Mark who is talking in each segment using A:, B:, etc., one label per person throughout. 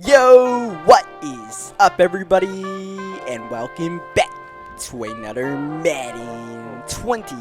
A: Yo, what is up everybody, and welcome back to another Madden 20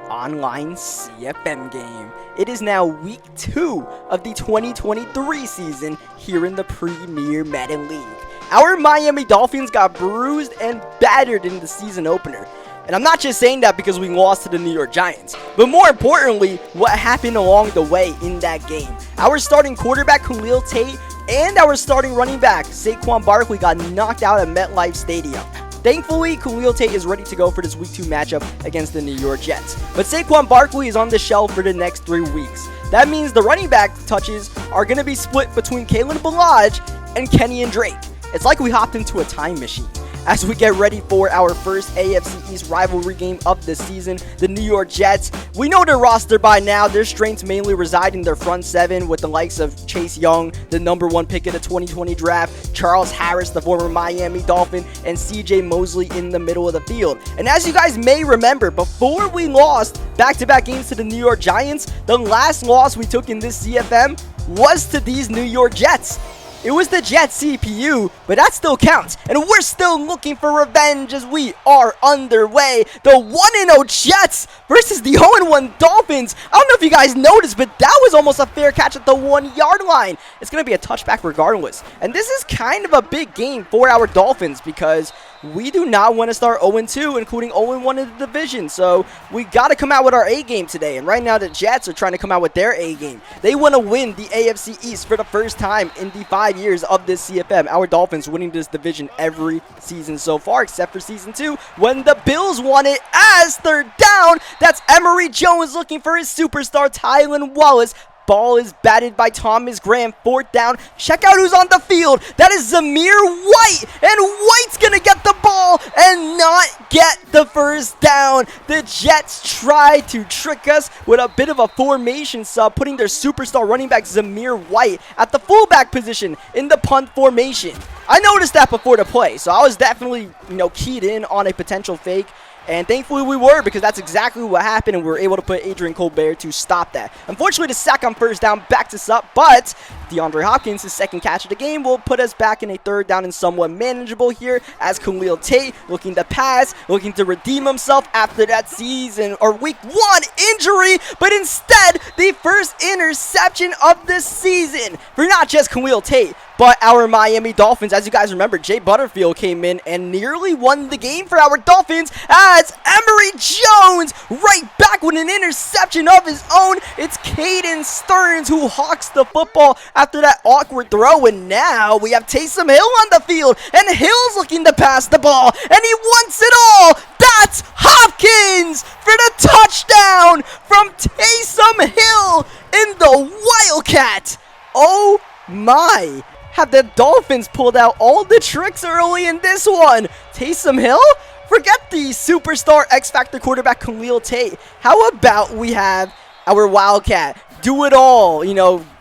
A: online CFM game. It is now week 2 of the 2023 season here in the Premier Madden League. Our Miami Dolphins got bruised and battered in the season opener. And I'm not just saying that because we lost to the New York Giants, but more importantly, what happened along the way in that game. Our starting quarterback, Khalil Tate, and our starting running back, Saquon Barkley, got knocked out at MetLife Stadium. Thankfully, Khalil Tate is ready to go for this Week 2 matchup against the New York Jets. But Saquon Barkley is on the shelf for the next 3 weeks. That means the running back touches are going to be split between Kalen Ballage and Kenyon Drake. It's like we hopped into a time machine. As we get ready for our first AFC East rivalry game of the season, the New York Jets. We know their roster by now. Their strengths mainly reside in their front seven with the likes of Chase Young, the #1 pick of the 2020 draft, Charles Harris, the former Miami Dolphin, and CJ Mosley in the middle of the field. And as you guys may remember, before we lost back-to-back games to the New York Giants, the last loss we took in this CFM was to these New York Jets. It was the Jets CPU, but that still counts. And we're still looking for revenge as we are underway. The 1-0 Jets versus the 0-1 Dolphins. I don't know if you guys noticed, but that was almost a fair catch at the 1-yard line. It's going to be a touchback regardless. And this is kind of a big game for our Dolphins because we do not want to start 0-2, including 0-1 in the division. So we got to come out with our A game today. And right now the Jets are trying to come out with their A game. They want to win the AFC East for the first time in the 5 years of this CFM. Our Dolphins winning this division every season so far, except for season 2 when the Bills won it as third down. That's Emory Jones looking for his superstar Tylan Wallace. Ball is batted by Thomas Graham. 4th down. Check out who's on the field. That is Zamir White. And White's going to get the ball and not get the first down. The Jets tried to trick us with a bit of a formation sub, putting their superstar running back Zamir White at the fullback position in the punt formation. I noticed that before the play, so I was definitely, keyed in on a potential fake. And thankfully we were, because that's exactly what happened, and we were able to put Adrian Colbert to stop that. Unfortunately, the sack on 1st down backed us up, but DeAndre Hopkins, his 2nd catch of the game, will put us back in a 3rd down and somewhat manageable here as Khalil Tate looking to pass, looking to redeem himself after that season or week 1 injury, but instead the first interception of the season for not just Khalil Tate, but our Miami Dolphins. As you guys remember, Jay Butterfield came in and nearly won the game for our Dolphins as Emory Jones right back with an interception of his own. It's Caden Stearns who hawks the football after that awkward throw, and now we have Taysom Hill on the field, and Hill's looking to pass the ball, and he wants it all. That's Hopkins for the touchdown from Taysom Hill in the Wildcat. Oh my. Have the Dolphins pulled out all the tricks early in this one? Taysom Hill? Forget the superstar X-Factor quarterback Khalil Tate. How about we have our Wildcat do it all?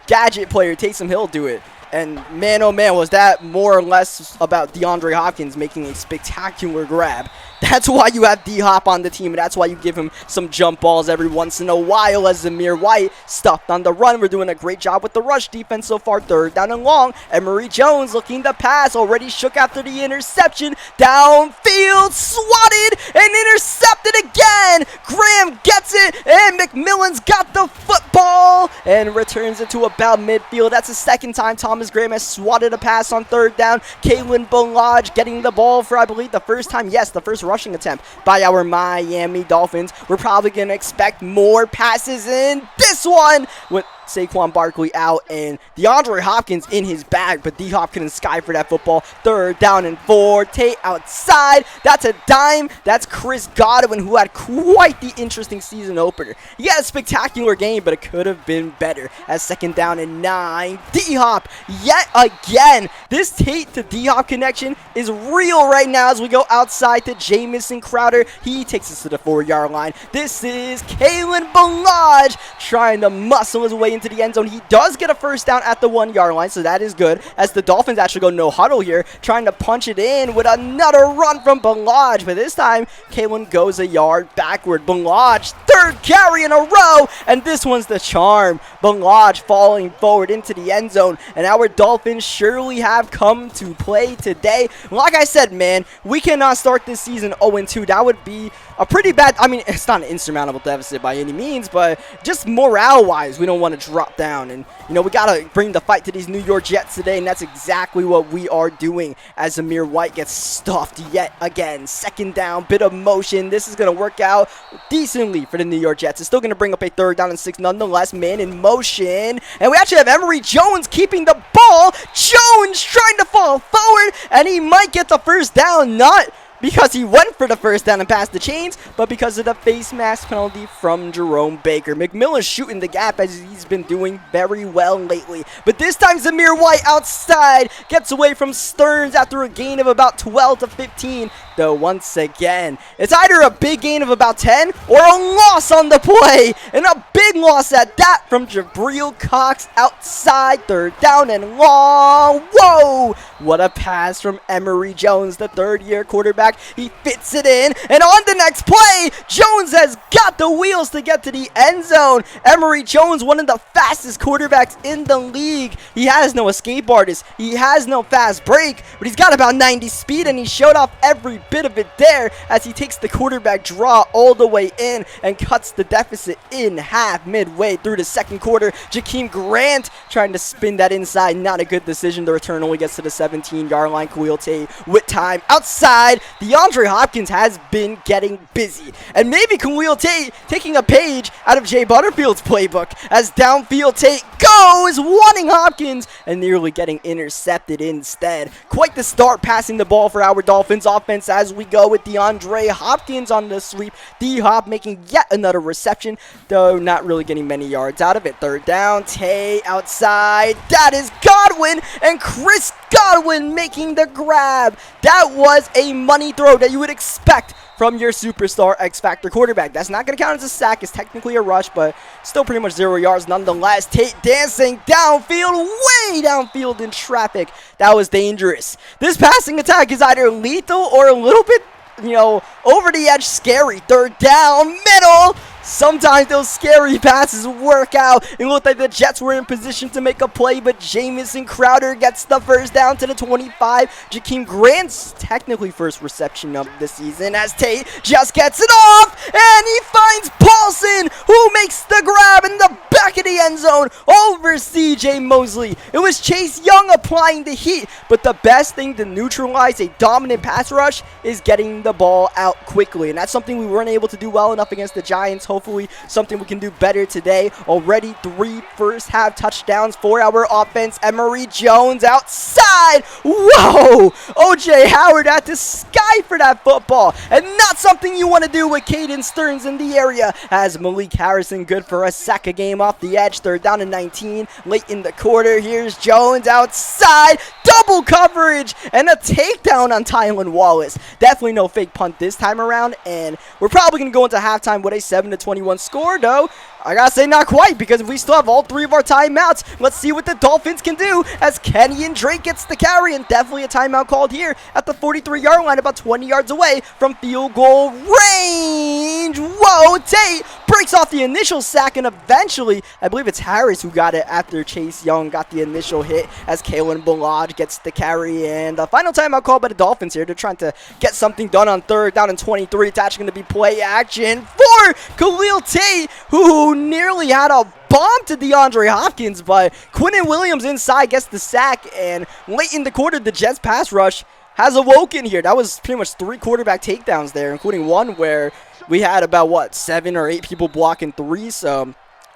A: Gadget player Taysom Hill do it. And man, oh man, was that more or less about DeAndre Hopkins making a spectacular grab. That's why you have D-Hop on the team, and that's why you give him some jump balls every once in a while as Zamir White stuffed on the run. We're doing a great job with the rush defense so far. 3rd down and long. Emory Jones looking to pass. Already shook after the interception. Downfield, swatted, and intercepted again. Graham gets it, and McMillan's got the football and returns it to about midfield. That's the 2nd time Thomas Graham has swatted a pass on 3rd down. Kalen Ballage getting the ball for, I believe, the first time. Yes, the first rushing attempt by our Miami Dolphins. We're probably going to expect more passes in this one with Saquon Barkley out and DeAndre Hopkins in his bag, but D-Hop couldn't sky for that football. 3rd down and 4. Tate outside. That's a dime. That's Chris Godwin, who had quite the interesting season opener. He had a spectacular game, but it could have been better. As 2nd down and 9. D-Hop yet again. This Tate to D-Hop connection is real right now as we go outside to Jamison Crowder. He takes us to the 4-yard line. This is Kalen Ballage trying to muscle his way into the end zone. He does get a first down at the 1-yard line, so that is good, as the Dolphins actually go no huddle here, trying to punch it in with another run from Balaj, but this time Kalen goes a yard backward. Balaj, third carry in a row, and this one's the charm. Balaj falling forward into the end zone, and our Dolphins surely have come to play today. Like I said, man, we cannot start this season 0-2. That would be a pretty bad, I mean, it's not an insurmountable deficit by any means, but just morale-wise, we don't want to drop down. And, you know, we got to bring the fight to these New York Jets today, and that's exactly what we are doing as Amir White gets stuffed yet again. Second down, bit of motion. This is going to work out decently for the New York Jets. It's still going to bring up a 3rd down and 6 nonetheless. Man in motion. And we actually have Emory Jones keeping the ball. Jones trying to fall forward, and he might get the first down. Not because he went for the first down and passed the chains, but because of the face mask penalty from Jerome Baker. McMillan's shooting the gap as he's been doing very well lately. But this time Zamir White outside gets away from Stearns after a gain of about 12 to 15. Though once again, it's either a big gain of about 10 or a loss on the play. And a big loss at that from Jabril Cox outside. 3rd down and long. Whoa! What a pass from Emory Jones, the 3rd-year quarterback. He fits it in. And on the next play, Jones has got the wheels to get to the end zone. Emory Jones, one of the fastest quarterbacks in the league. He has no escape artist. He has no fast break, but he's got about 90 speed, and he showed off every bit of it there as he takes the quarterback draw all the way in and cuts the deficit in half midway through the 2nd quarter. Jakeem Grant trying to spin that inside. Not a good decision. The return only gets to the 17-yard line. Khalil Tate with time outside. DeAndre Hopkins has been getting busy, and maybe Khalil Tate taking a page out of Jay Butterfield's playbook as downfield Tate goes, wanting Hopkins and nearly getting intercepted instead. Quite the start passing the ball for our Dolphins offense as we go with DeAndre Hopkins on the sweep. D-Hop making yet another reception, though not really getting many yards out of it. 3rd down, Tay outside. That is Godwin, and Chris Godwin making the grab. That was a money throw that you would expect from your superstar X-Factor quarterback. That's not going to count as a sack. It's technically a rush, but still pretty much 0 yards nonetheless. Tate dancing downfield, way downfield in traffic. That was dangerous. This passing attack is either lethal or a little bit, you know, over the edge scary. 3rd down, middle. Sometimes those scary passes work out. It looked like the Jets were in position to make a play, but Jamison Crowder gets the first down to the 25. Jakeem Grant's technically first reception of the season as Tate just gets it off, and he finds Paulson, who makes the grab in the back of the end zone over CJ Mosley. It was Chase Young applying the heat, but the best thing to neutralize a dominant pass rush is getting the ball out quickly, and that's something we weren't able to do well enough against the Giants. Hopefully something we can do better today. Already 3 first-half touchdowns for our offense. Emory Jones outside. Whoa! O.J. Howard at the sky for that football, and not something you want to do with Caden Stearns in the area, as Malik Harrison good for a sack a game off the edge. 3rd down and 19 late in the quarter. Here's Jones outside. Double coverage and a takedown on Tylan Wallace. Definitely no fake punt this time around, and we're probably going to go into halftime with a 7-21 score, though I gotta say not quite, because we still have all 3 of our timeouts. Let's see what the Dolphins can do as Kenny and Drake gets the carry, and definitely a timeout called here at the 43-yard line, about 20 yards away from field goal range. Whoa, Tate breaks off the initial sack, and eventually, I believe it's Harris who got it after Chase Young got the initial hit as Kalen Balaj gets the carry, and the final timeout called by the Dolphins here. They're trying to get something done on 3rd down and 23. It's actually going to be play action for Khalil Tate, who nearly had a bomb to DeAndre Hopkins, but Quinnen Williams inside gets the sack, and late in the quarter, the Jets pass rush has awoken here. That was pretty much 3 quarterback takedowns there, including one where we had about, what, 7 or 8 people blocking 3, so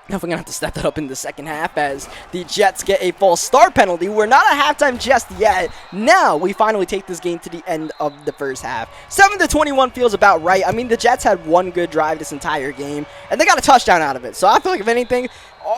A: definitely going to have to step that up in the second half as the Jets get a false start penalty. We're not at halftime just yet. Now we finally take this game to the end of the first half. 7-21 feels about right. I mean, the Jets had one good drive this entire game, and they got a touchdown out of it. So I feel like, if anything,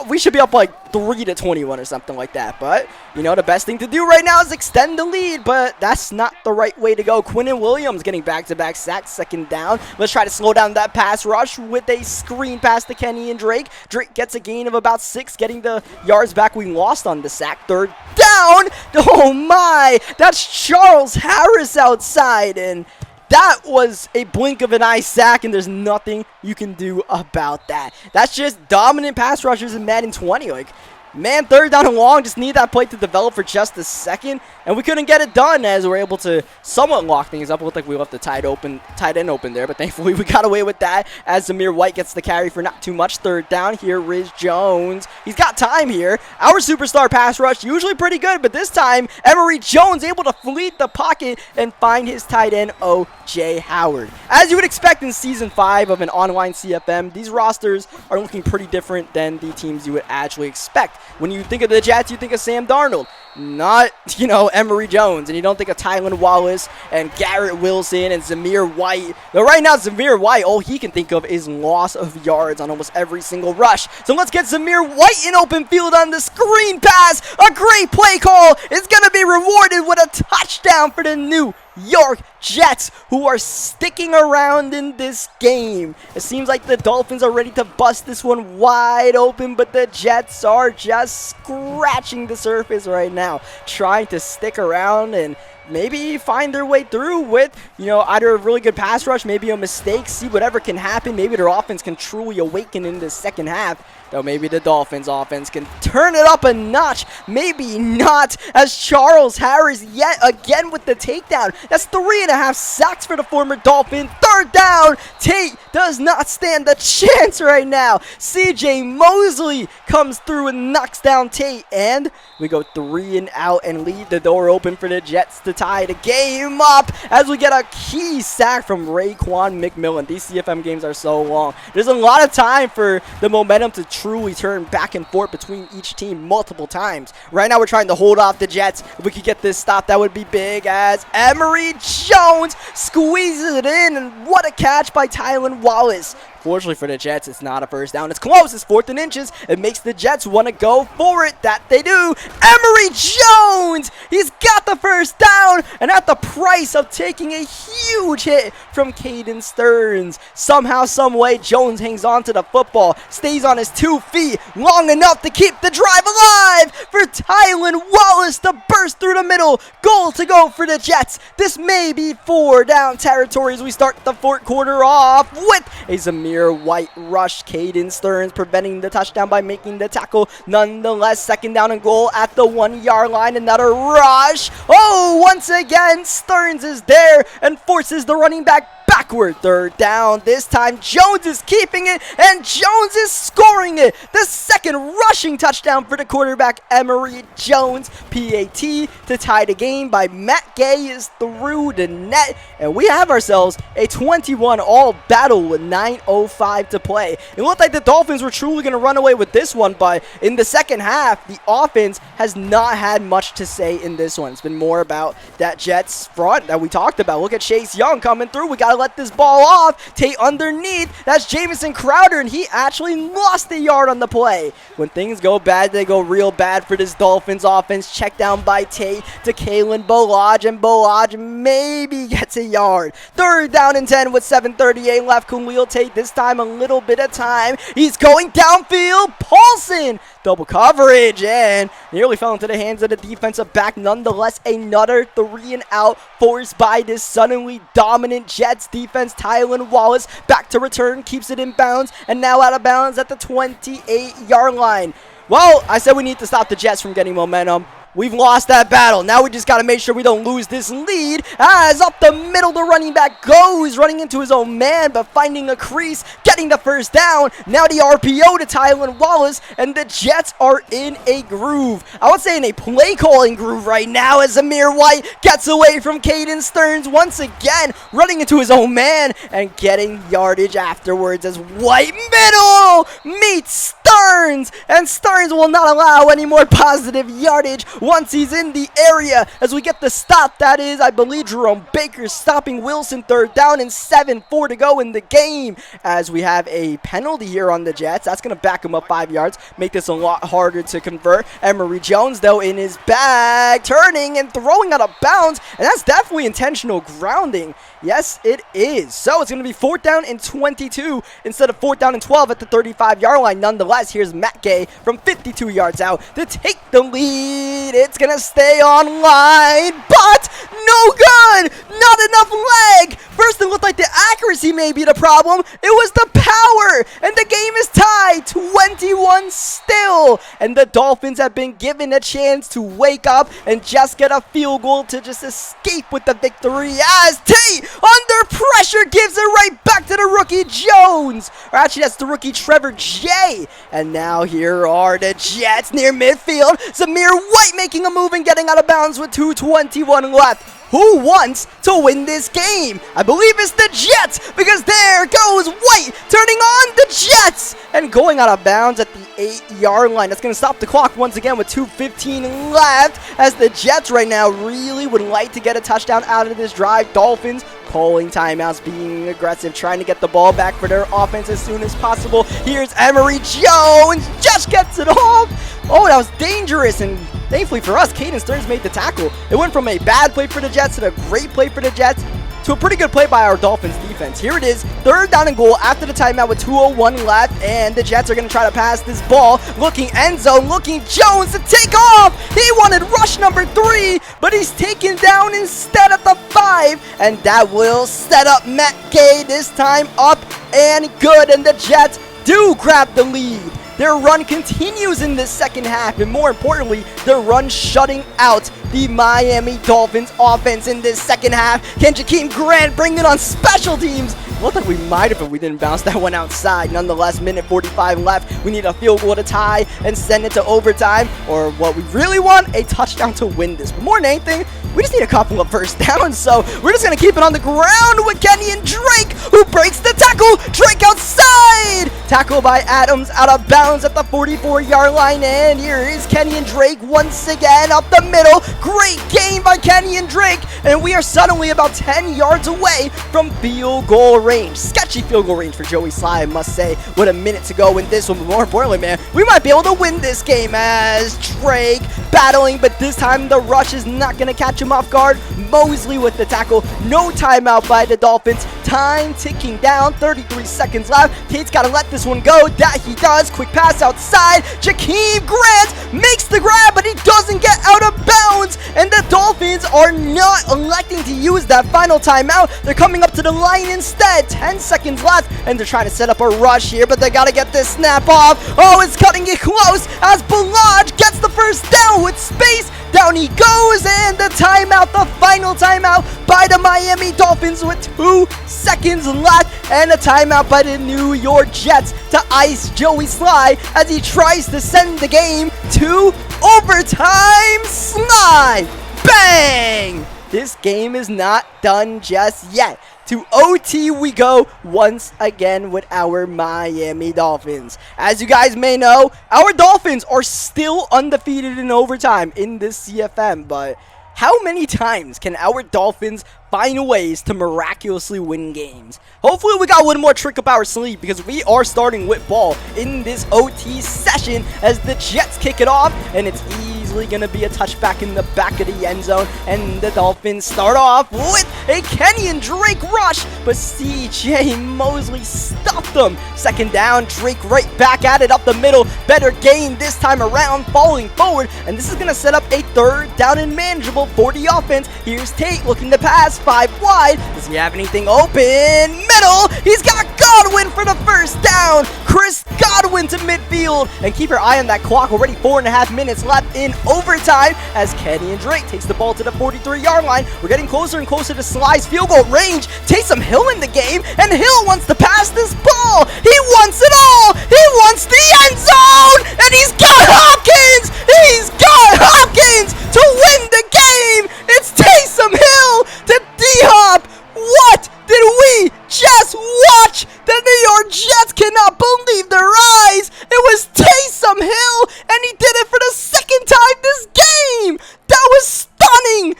A: we should be up like 3-21 or something like that. But, you know, the best thing to do right now is extend the lead, but that's not the right way to go. Quinnen Williams getting back-to-back sacks, second down. Let's try to slow down that pass rush with a screen pass to Kenny and Drake. Drake gets a gain of about 6, getting the yards back we lost on the sack. Third down. Oh my, that's Charles Harris outside, and that was a blink of an eye sack, and there's nothing you can do about that. That's just dominant pass rushers in Madden 20. Like, man, third down and long, just need that play to develop for just a second, and we couldn't get it done as we're able to somewhat lock things up. It looked like we left the tight end open there, but thankfully we got away with that as Zamir White gets the carry for not too much. Third down here, Riz Jones. He's got time here. Our superstar pass rush, usually pretty good, but this time, Emory Jones able to fleet the pocket and find his tight end, O.J. Howard. As you would expect in Season 5 of an online CFM, these rosters are looking pretty different than the teams you would actually expect. When you think of the Jets, you think of Sam Darnold, not, you know, Emory Jones. And you don't think of Tylan Wallace and Garrett Wilson and Zamir White. But right now, Zamir White, all he can think of is loss of yards on almost every single rush. So let's get Zamir White in open field on the screen pass. A great play call is going to be rewarded with a touchdown for the New York Jets, who are sticking around in this game. It seems like the Dolphins are ready to bust this one wide open, but the Jets are just scratching the surface right now, trying to stick around and maybe find their way through with, you know, either a really good pass rush, maybe a mistake, see whatever can happen. Maybe their offense can truly awaken in the second half. Though maybe the Dolphins offense can turn it up a notch. Maybe not, as Charles Harris yet again with the takedown. That's 3.5 sacks for the former Dolphin. Third down. Tate does not stand a chance right now. CJ Mosley comes through and knocks down Tate. And we go 3 and out and leave the door open for the Jets to tie the game up as we get a key sack from Raekwon McMillan. These CFM games are so long. There's a lot of time for the momentum to truly turn back and forth between each team multiple times. Right now we're trying to hold off the Jets. If we could get this stop, that would be big, as Emory Jones squeezes it in, and what a catch by Tylan Wallace. Fortunately for the Jets, it's not a first down. It's close. It's 4th and inches. It makes the Jets want to go for it. That they do. Emory Jones! He's got the first down, and at the price of taking a huge hit from Caden Stearns. Somehow, some way, Jones hangs on to the football, stays on his 2 feet long enough to keep the drive alive for Tylan Wallace to burst through the middle. Goal to go for the Jets. This may be 4 down territory as we start the 4th quarter off with a Zamir White rush. Caden Stearns preventing the touchdown by making the tackle. Nonetheless, second down and goal at the 1-yard line. Another rush. Oh, once again, Stearns is there and forces the running back backward. Third down. This time Jones is keeping it, and Jones is scoring it. The second rushing touchdown for the quarterback, Emory Jones. PAT to tie the game by Matt Gay is through the net, and we have ourselves a 21-all battle with 9:05 to play. It looked like the Dolphins were truly going to run away with this one, but in the second half, the offense has not had much to say in this one. It's been more about that Jets front that we talked about. Look at Chase Young coming through. We got to let this ball off. Tate underneath. That's Jamison Crowder, and he actually lost a yard on the play. When things go bad, they go real bad for this Dolphins offense. Check down by Tate to Kalen Bolage, and Bolage maybe gets a yard. Third down and 10 with 7:38 left. Khalil Tate, this time a little bit of time. He's going downfield. Paulson, double coverage, and nearly fell into the hands of the defensive back. Nonetheless, another 3 and out forced by this suddenly dominant Jets defense. Tylan Wallace back to return, keeps it in bounds, and now out of bounds at the 28-yard line. Well, I said we need to stop the Jets from getting momentum. We've lost that battle. Now we just got to make sure we don't lose this lead. As up the middle, the running back goes, running into his own man, but finding a crease, getting the first down. Now the RPO to Tylan Wallace, and the Jets are in a groove. I would say in a play-calling groove right now, as Zamir White gets away from Caden Stearns once again, running into his own man and getting yardage afterwards as White middle meets Stearns, and Stearns will not allow any more positive yardage once he's in the area, as we get the stop. That is, I believe, Jerome Baker stopping Wilson. Third down and 7:4 to go in the game, as we have a penalty here on the Jets. That's going to back him up 5 yards, make this a lot harder to convert. Emory Jones, though, in his bag, turning and throwing out of bounds, and that's definitely intentional grounding. Yes, it is. So it's going to be 4th down and 22 instead of 4th down and 12 at the 35-yard line. Nonetheless, here's Matt Gay from 52 yards out to take the lead. It's going to stay online, but no good. Not enough leg. First, it looked like the accuracy may be the problem. It was the power, and the game is tied 21 still. And the Dolphins have been given a chance to wake up and just get a field goal to just escape with the victory as Tate under pressure gives it right back to the rookie Jones. Or actually, that's the rookie Trevor J. And now here are the Jets near midfield. Zamir White making a move and getting out of bounds with 2:21 left. Who wants to win this game? I believe it's the Jets, because there goes White turning on the Jets and going out of bounds at the 8-yard line. That's going to stop the clock once again with 2:15 left, as the Jets right now really would like to get a touchdown out of this drive. Dolphins calling timeouts, being aggressive, trying to get the ball back for their offense as soon as possible. Here's Emory Jones, just gets it off. Oh, that was dangerous, and thankfully for us, Caden Stearns made the tackle. It went from a bad play for the Jets to a great play for the Jets to a pretty good play by our Dolphins defense. Here it is, 3rd down and goal after the timeout with 2:01 left, and the Jets are going to try to pass this ball. Looking end zone, looking Jones to take off. He wanted rush number 3, but he's taken down instead at the 5, and that will set up Matt Gay, this time up and good, and the Jets do grab the lead. Their run continues in this second half, and more importantly, their run shutting out the Miami Dolphins offense in this second half. Can Jakeem Grant bring it on special teams? Looked like we might have if we didn't bounce that one outside. Nonetheless, minute 45 left. We need a field goal to tie and send it to overtime, or what we really want, a touchdown to win this. But more than anything, we just need a couple of first downs, so we're just going to keep it on the ground with Kenyon Drake, who breaks the tackle. Drake outside! Tackle by Adams, out of bounds at the 44-yard line, and here is Kenyon Drake once again up the middle. Great game by Kenyon Drake, and we are suddenly about 10 yards away from field goal range. Sketchy field goal range for Joey Sly, I must say, with a minute to go in this one. But more importantly, man, we might be able to win this game as Drake battling, but this time the rush is not going to catch him off guard. Mosley with the tackle. No timeout by the Dolphins. Time ticking down. 33 seconds left. Tate's got to let this one go. That he does. Quick pass outside. Jakeem Grant makes the grab, but he doesn't get out of bounds. And the Dolphins are not electing to use that final timeout. They're coming up to the line instead. 10 seconds left, and they're trying to set up a rush here, but they got to get this snap off. Oh, it's cutting it close as Balaj gets the first down with space. Down he goes, and the timeout, the final timeout by the Miami Dolphins with 2 seconds left, and a timeout by the New York Jets to ice Joey Sly as he tries to send the game to overtime. Sly, bang! This game is not done just yet. To OT we go once again with our Miami Dolphins. As you guys may know, our Dolphins are still undefeated in overtime in this CFM, but how many times can our Dolphins find ways to miraculously win games? Hopefully we got one more trick up our sleeve, because we are starting with ball in this OT session as the Jets kick it off, and it's easily going to be a touchback in the back of the end zone, and the Dolphins start off with a Kenyon Drake rush, but CJ Mosley stopped them. Second down, Drake right back at it up the middle. Better gain this time around, falling forward, and this is going to set up a 3rd down and manageable for the offense. Here's Tate looking to pass 5 wide. Does he have anything open? Middle. He's got Godwin for the first down. Chris Godwin to midfield. And keep your eye on that clock. Already 4.5 minutes left in overtime as Kenyon Drake takes the ball to the 43-yard line. We're getting closer and closer to Sly's field goal range. Taysom Hill in the game, and Hill wants to pass this ball. He wants it all. He wants the end zone, and he's got Hopkins. He's got Hopkins to win the game. It's Taysom Hill to D-Hop. What did we just watch? The New York Jets cannot believe their eyes. It was Taysom Hill, and he did it for the second time this game. That was stunning.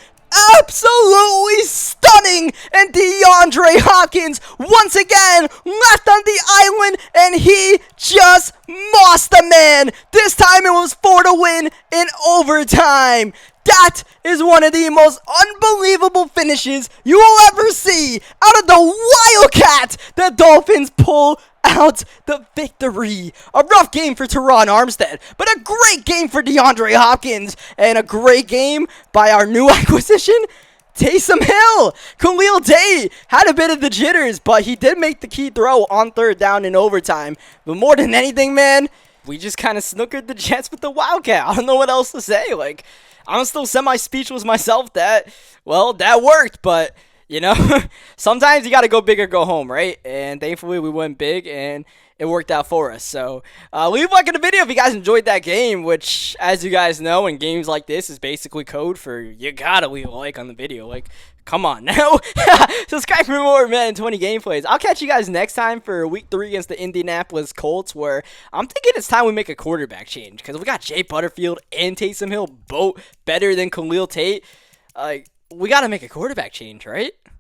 A: Absolutely stunning. And DeAndre Hopkins Hopkins once again left on the island, and he just mossed the man. This time it was 4 to win in overtime. That is one of the most unbelievable finishes you will ever see out of the Wildcat. The Dolphins pull out the victory. A rough game for Teron Armstead, but a great game for DeAndre Hopkins, and a great game by our new acquisition, Taysom Hill. Khalil Day had a bit of the jitters, but he did make the key throw on 3rd down in overtime. But more than anything, man, we just kind of snookered the Jets with the Wildcat. I don't know what else to say. Like, I'm still semi-speechless myself that, well, that worked, but, you know, sometimes you got to go big or go home, right? And thankfully we went big, and it worked out for us. So leave a like in the video if you guys enjoyed that game, which, as you guys know, in games like this is basically code for you gotta leave a like on the video. Like, come on now. Subscribe for more Madden 20 gameplays. I'll catch you guys next time for week 3 against the Indianapolis Colts, where I'm thinking it's time we make a quarterback change, because we got Jay Butterfield and Taysom Hill both better than Khalil Tate. We got to make a quarterback change, right?